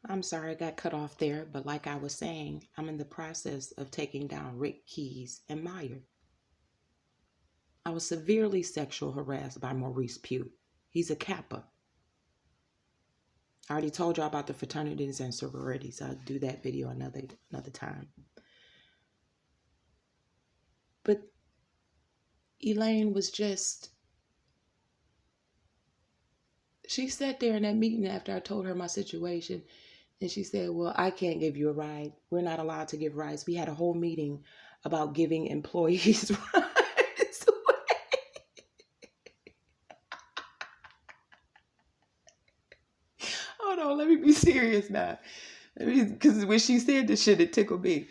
I'm sorry I got cut off there, but like I was saying, I'm in the process of taking down Rick Keys and Meyer. I was severely sexual harassed by Maurice Pugh. He's a Kappa. I already told y'all about the fraternities and sororities. I'll do that video another time. But Elaine was just, she sat there in that meeting after I told her my situation, and she said, well, I can't give you a ride. We're not allowed to give rides. We had a whole meeting about giving employees rides. Hold on, let me be serious now. Because when she said this shit, it tickled me.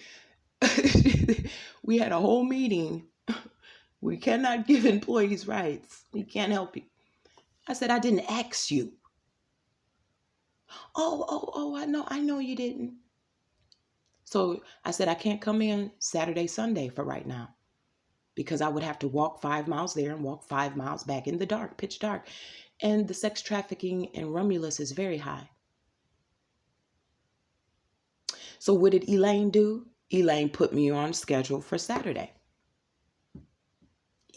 We had a whole meeting. We cannot give employees rights. We can't help you. I said, I didn't ask you. Oh, I know you didn't. So I said, I can't come in Saturday, Sunday for right now, because I would have to walk 5 miles there and walk 5 miles back in the dark, pitch dark. And the sex trafficking in Romulus is very high. So what did Elaine do? Elaine put me on schedule for Saturday.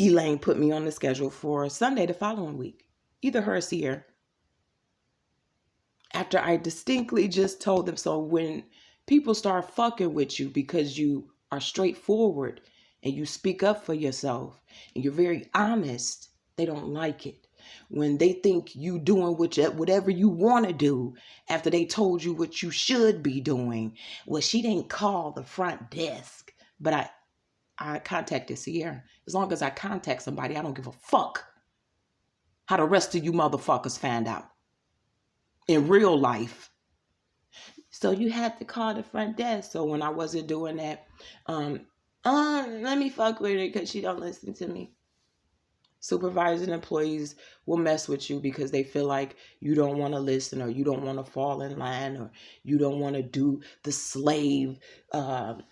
Elaine put me on the schedule for Sunday the following week. Either her or Sierra. After I distinctly just told them, so when people start fucking with you because you are straightforward and you speak up for yourself and you're very honest, they don't like it. When they think you doing whatever you want to do after they told you what you should be doing. Well, she didn't call the front desk, but I contacted Sierra. As long as I contact somebody, I don't give a fuck how the rest of you motherfuckers find out in real life. So you had to call the front desk. So when I wasn't doing that, let me fuck with her because she don't listen to me. Supervisors and employees will mess with you because they feel like you don't want to listen, or you don't want to fall in line, or you don't want to do the slave the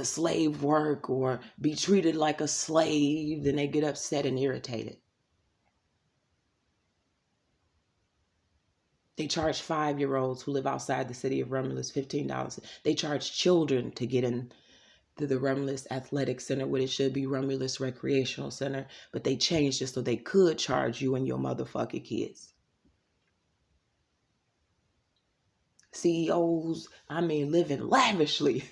slave work, or be treated like a slave. Then they get upset and irritated. They charge 5-year-olds who live outside the city of Romulus $15. They charge children to get in to the Romulus Athletic Center, what it should be Romulus Recreational Center, but they changed it so they could charge you and your motherfucking kids. CEOs, living lavishly.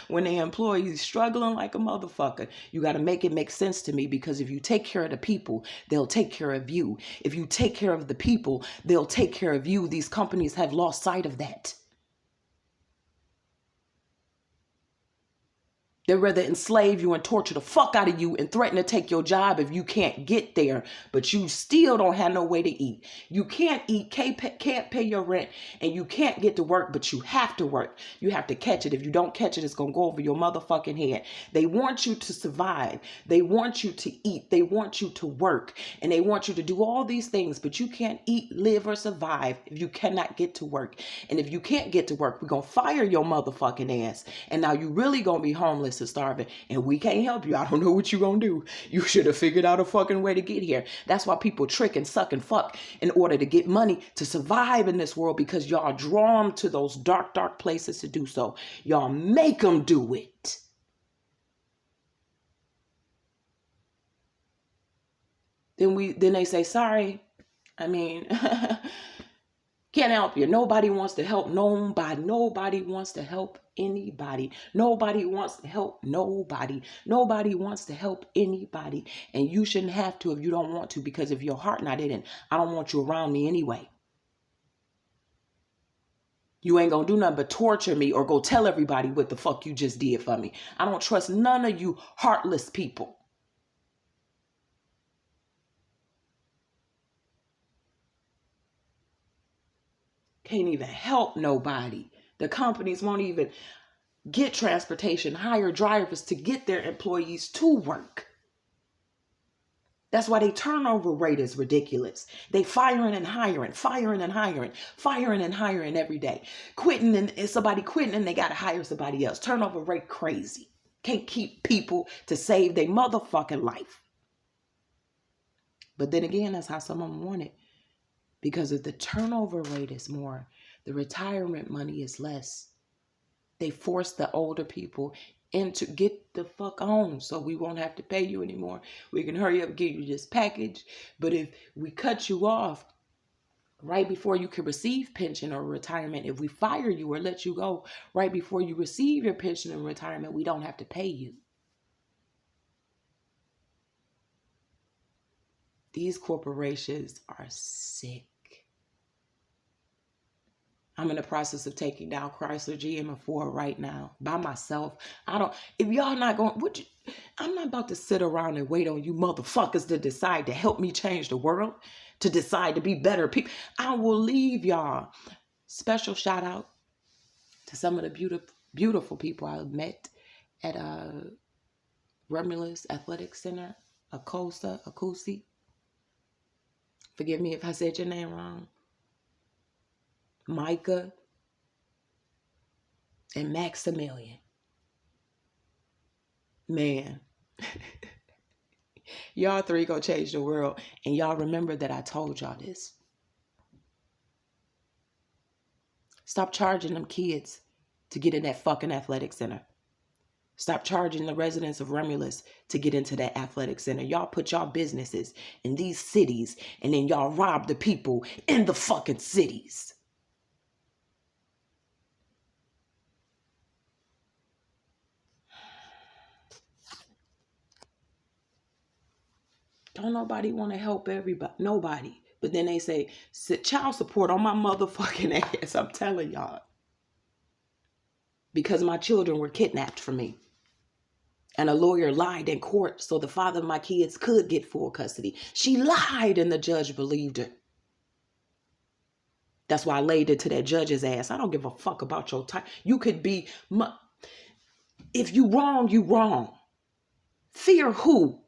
When their employees struggling like a motherfucker, you got to make it make sense to me, because if you take care of the people, they'll take care of you. If you take care of the people, they'll take care of you. These companies have lost sight of that. They'd rather enslave you and torture the fuck out of you and threaten to take your job if you can't get there, but you still don't have no way to eat. You can't eat, can't pay your rent, and you can't get to work, but you have to work. You have to catch it. If you don't catch it, it's going to go over your motherfucking head. They want you to survive. They want you to eat. They want you to work, and they want you to do all these things, but you can't eat, live, or survive if you cannot get to work. And if you can't get to work, we're going to fire your motherfucking ass. And now you really going to be homeless and starving, and we can't help you. I don't know what you gonna do. You should have figured out a fucking way to get here. That's why people trick and suck and fuck in order to get money to survive in this world, because y'all draw them to those dark, dark places to do so. Y'all make them do it. Then they say, sorry. Can't help you. Nobody wants to help nobody. Nobody wants to help anybody. Nobody wants to help nobody. Nobody wants to help anybody. And you shouldn't have to if you don't want to, because if your heart not in it, I don't want you around me anyway. You ain't gonna do nothing but torture me or go tell everybody what the fuck you just did for me. I don't trust none of you heartless people. Can't even help nobody. The companies won't even get transportation, hire drivers to get their employees to work. That's why their turnover rate is ridiculous. They firing and hiring every day. Quitting, and somebody quitting and they got to hire somebody else. Turnover rate crazy. Can't keep people to save their motherfucking life. But then again, that's how some of them want it. Because if the turnover rate is more, The retirement money is less. They force the older people into get the fuck on so we won't have to pay you anymore. We can hurry up and give you this package. But if we cut you off right before you can receive pension or retirement, if we fire you or let you go right before you receive your pension and retirement, we don't have to pay you. These corporations are sick. I'm in the process of taking down Chrysler, GM, and Ford right now by myself. If y'all not going, I'm not about to sit around and wait on you motherfuckers to decide to help me change the world, to decide to be better people. I will leave y'all. Special shout out to some of the beautiful people I met at Romulus Athletic Center, Akusi. Forgive me if I said your name wrong. Micah and Maximilian. Man, y'all three gonna change the world. And y'all remember that I told y'all this. Stop charging them kids to get in that fucking athletic center. Stop charging the residents of Romulus to get into that athletic center. Y'all put y'all businesses in these cities and then y'all rob the people in the fucking cities. Don't nobody want to help everybody. Nobody. But then they say, child support on my motherfucking ass. I'm telling y'all. Because my children were kidnapped from me. And a lawyer lied in court so the father of my kids could get full custody. She lied and the judge believed her. That's why I laid it to that judge's ass. I don't give a fuck about your time. You could be, if you wrong, you wrong. Fear who?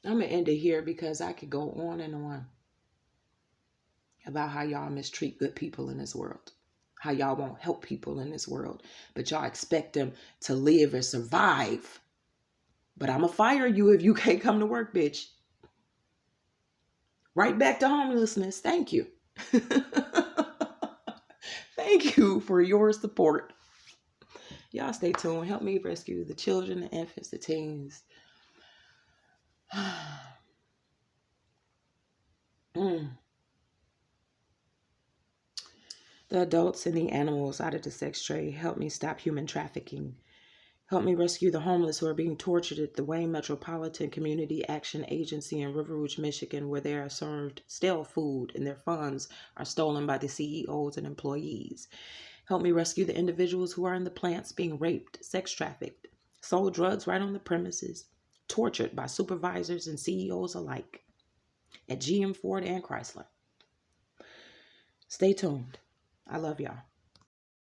I'm going to end it here because I could go on and on about how y'all mistreat good people in this world. How y'all won't help people in this world. But y'all expect them to live and survive. But I'm going to fire you if you can't come to work, bitch. Right back to homelessness. Thank you. Thank you for your support. Y'all stay tuned. Help me rescue the children, the infants, the teens. The adults and the animals out of the sex trade. Help me stop human trafficking. Help me rescue the homeless who are being tortured at the Wayne Metropolitan Community Action Agency in River Rouge, Michigan, where they are served stale food and their funds are stolen by the CEOs and employees. Help me rescue the individuals who are in the plants being raped, sex trafficked, sold drugs right on the premises, tortured by supervisors and CEOs alike at GM, Ford, and Chrysler. Stay tuned. I love y'all.